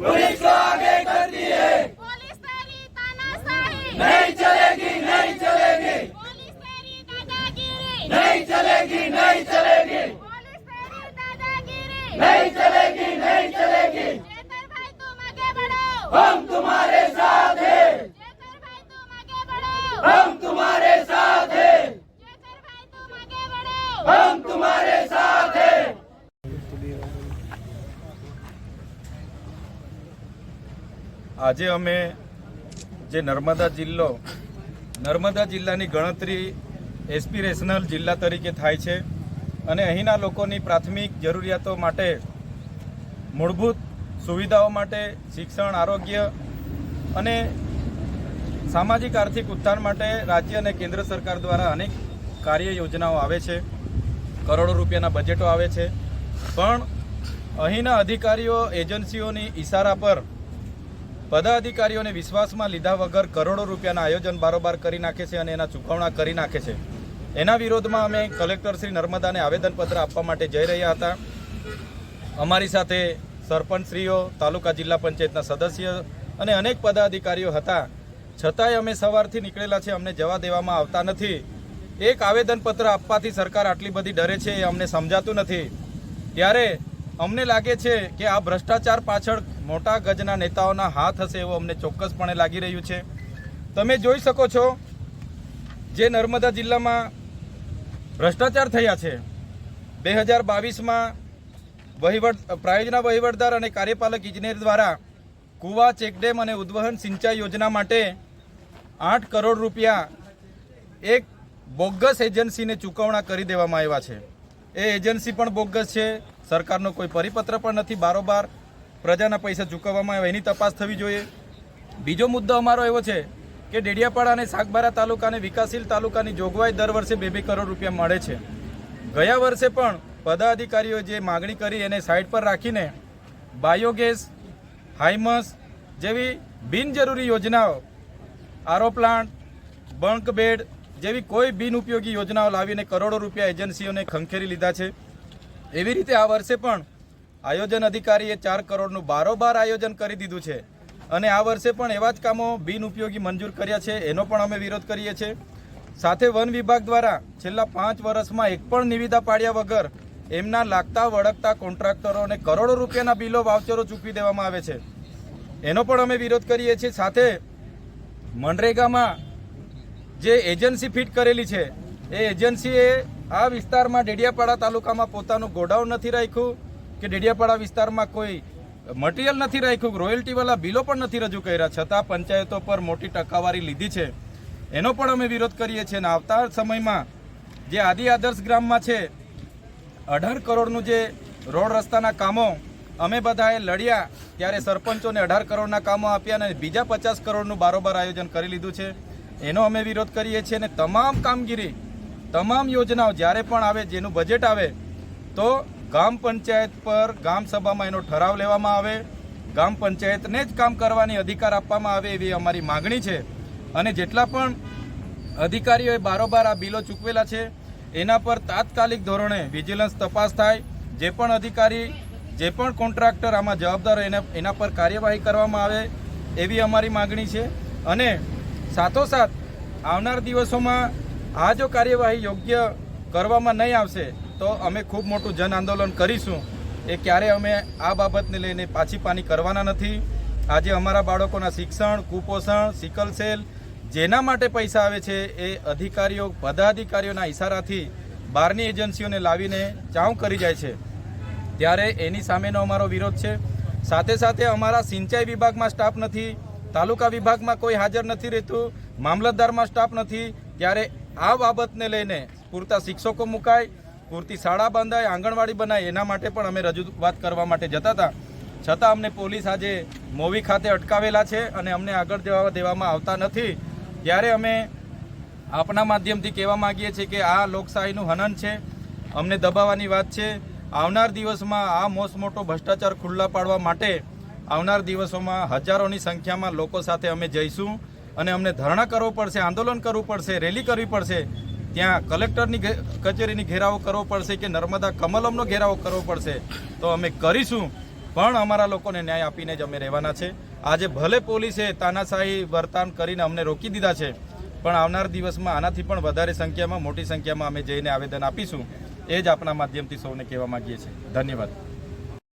Police को आगे करती है। पुलिस तेरी तानाशाही नहीं चलेगी, नहीं चलेगी, पुलिस तेरी दादागिरी नहीं चलेगी, नहीं चलेगी, पुलिस तेरी दादागिरी नहीं चलेगी, नहीं चलेगी। जेकर भाई तुम आगे बढ़ो, हम तुम्हारे साथ हैं, जेकर भाई तुम आगे बढ़ो, हम तुम्हारे साथ हैं, जेकर भाई तुम आगे बढ़ो। हम तुम्हारे साथ हैं। આજે અમે જે નર્મદા જિલ્લાની ગણતરી એસ્પિરેશનલ જિલ્લા તરીકે થાય છે અને અહીંના લોકોની પ્રાથમિક જરૂરિયાતો માટે મૂળભૂત સુવિધાઓ માટે શિક્ષણ, આરોગ્ય અને સામાજિક આર્થિક ઉત્થાન માટે રાજ્ય અને કેન્દ્ર સરકાર દ્વારા અનેક કાર્ય યોજનાઓ આવે છે, કરોડો રૂપિયાના બજેટો આવે છે, પણ અહીંના અધિકારીઓ એજન્સીઓની ઈશારા પર પદાધિકારીઓને વિશ્વાસમાં લીધા વગર કરોડો રૂપિયાના આયોજન બારોબાર કરી નાખે છે અને એના ચૂકવણા કરી નાખે છે। એના વિરોધમાં અમે કલેક્ટર શ્રી નર્મદાને આવેદનપત્ર આપવા માટે જઈ રહ્યા હતા। અમારી સાથે સરપંચશ્રીઓ, તાલુકા જિલ્લા પંચાયતના સદસ્ય અને અનેક પદાધિકારીઓ હતા, છતાંય અમે સવારથી નીકળેલા છે, અમને જવા દેવામાં આવતા નથી। એક આવેદનપત્ર આપવાથી સરકાર આટલી બધી ડરે છે એ અમને સમજાતું નથી। ત્યારે અમને લાગે છે કે આ ભ્રષ્ટાચાર પાછળ મોટા ગજના નેતાઓના હાથ હશે એવું અમને ચોક્કસપણે લાગી રહ્યું છે। તમે જોઈ શકો છો જે નર્મદા જિલ્લામાં ભ્રષ્ટાચાર થયા છે 2022માં પ્રાયોજના વહીવટદાર અને કાર્યપાલક ઇજનેર દ્વારા કુવા, ચેકડેમ અને ઉદ્વહન સિંચાઈ યોજના માટે 8 કરોડ રૂપિયા એક બોગસ એજન્સીને ચૂકવણા કરી દેવામાં આવ્યા છે। એ એજન્સી પણ બોગસ છે, સરકારનો કોઈ પરિપત્ર પણ નથી, બારોબાર પ્રજાના પૈસા ચૂકવવામાં આવે, એની તપાસ થવી જોઈએ। બીજો મુદ્દો અમારો એવો છે કે ડેડિયાપાડા અને સાગબારા તાલુકા અને વિકાસશીલ તાલુકાની જોગવાઈ દર વર્ષે 2-2 કરોડ રૂપિયા મળે છે। ગયા વર્ષે પણ પદાધિકારીઓ જે માગણી કરી એને સાઈડ પર રાખીને બાયોગેસ, હાઇમસ જેવી બિનજરૂરી યોજનાઓ, આરો પ્લાન્ટ, બંક બેડ જેવી કોઈ બિનઉપયોગી યોજનાઓ લાવીને કરોડો રૂપિયા એજન્સીઓને ખંખેરી લીધા છે। એવી રીતે આ વર્ષે પણ આયોજન અધિકારીએ 4 કરોડનું બારોબાર આયોજન કરી દીધું છે અને આ વર્ષે પણ એવા જ કામો બિનઉપયોગી મંજૂર કર્યા છે, એનો પણ અમે વિરોધ કરીએ છીએ। સાથે વન વિભાગ દ્વારા છેલ્લા 5 વર્ષમાં એક પણ નિવિદા પાડ્યા વગર એમના લાગતા વળગતા કોન્ટ્રાક્ટરોને કરોડો રૂપિયાના બિલો, વાઉચરો ચૂકવી દેવામાં આવે છે, એનો પણ અમે વિરોધ કરીએ છીએ। સાથે મનરેગામાં જે એજન્સી ફિટ કરેલી છે એ એજન્સીએ આ વિસ્તારમાં ડેડિયાપાડા તાલુકામાં પોતાનું ગોડાઉન નથી રાખ્યું કે ડેડિયાપાડા વિસ્તારમાં કોઈ મટીરિયલ નથી રાખ્યું, રોયલ્ટીવાળા બિલો પણ નથી રજૂ કર્યા, છતાં પંચાયતો પર મોટી ટકાવારી લીધી છે, એનો પણ અમે વિરોધ કરીએ છીએ। અને આવતા સમયમાં જે આદિ આદર્શ ગ્રામમાં છે 18 કરોડનું જે રોડ રસ્તાના કામો અમે બધાએ લડ્યા ત્યારે સરપંચોને 18 કરોડના કામો આપ્યા અને બીજા 50 કરોડનું બારોબાર આયોજન કરી લીધું છે, એનો અમે વિરોધ કરીએ છીએ। અને તમામ કામગીરી, તમામ યોજનાઓ જ્યારે પણ આવે, જેનું બજેટ આવે તો ગામ પંચાયત પર ગામ સભામાં એનો ઠરાવ લેવામાં આવે, ગામ પંચાયતને જ કામ કરવાની અધિકાર આપવામાં આવે એવી અમારી માગણી છે। અને જેટલા પણ અધિકારીઓએ બારોબાર આ બિલો ચૂકવેલા છે એના પર તાત્કાલિક ધોરણે વિજિલન્સ તપાસ થાય, જે પણ અધિકારી, જે પણ કોન્ટ્રાક્ટર આમાં જવાબદાર એના પર કાર્યવાહી કરવામાં આવે એવી અમારી માગણી છે। અને સાથોસાથ આવનાર દિવસોમાં આ જો કાર્યવાહી યોગ્ય કરવામાં નહીં આવશે તો અમે ખૂબ મોટું જન આંદોલન કરીશું। એ ક્યારે અમે આ બાબતને લઈને પાછી પાની કરવાના નથી। આજે અમારા બાળકોના શિક્ષણ, કુપોષણ, સિકલ સેલ જેના માટે પૈસા આવે છે એ અધિકારીઓ, પદાધિકારીઓના ઈશારાથી બહારની એજન્સીઓને લાવીને ચાઉં કરી જાય છે, ત્યારે એની સામેનો અમારો વિરોધ છે। સાથે સાથે અમારા સિંચાઈ વિભાગમાં સ્ટાફ નથી, તાલુકા વિભાગમાં કોઈ હાજર નથી રહેતું, મામલતદારમાં સ્ટાફ નથી, ત્યારે આ બાબતને લઈને પૂરતા શિક્ષકો મુકાય, પૂરતી શાળા બંધાય, આંગણવાડી બનાય, એના માટે પણ અમે રજૂઆત કરવા માટે જતા હતા, છતાં અમને પોલીસ આજે મોવી ખાતે અટકાવેલા છે અને અમને આગળ જવા દેવામાં આવતા નથી। ત્યારે અમે આપના માધ્યમથી કહેવા માગીએ છીએ કે આ લોકશાહીનું હનન છે, અમને દબાવવાની વાત છે। આવનાર દિવસમાં આ મોટો ભ્રષ્ટાચાર ખુલ્લા પાડવા માટે આવનાર દિવસોમાં હજારોની સંખ્યામાં લોકો સાથે અમે જઈશું અને અમને ધરણા કરવો પડશે, આંદોલન કરવું પડશે, રેલી કરવી પડશે, ત્યાં કલેક્ટરની કચેરીની ઘેરાવો કરવો પડશે કે નર્મદા કમલમનો ઘેરાવો કરવો પડશે, તો અમે કરીશું। પણ અમારા લોકોને ન્યાય આપીને જ અમે રહેવાના છે. આજે ભલે પોલીસે તાનાશાહી વર્તન કરીને અમને રોકી દીધા છે, પણ આવનાર દિવસમાં આનાથી પણ વધારે સંખ્યામાં, મોટી સંખ્યામાં અમે જઈને આવેદન આપીશું. એ જ આપણા માધ્યમથી સૌને કહેવા માંગીએ છીએ. ધન્યવાદ.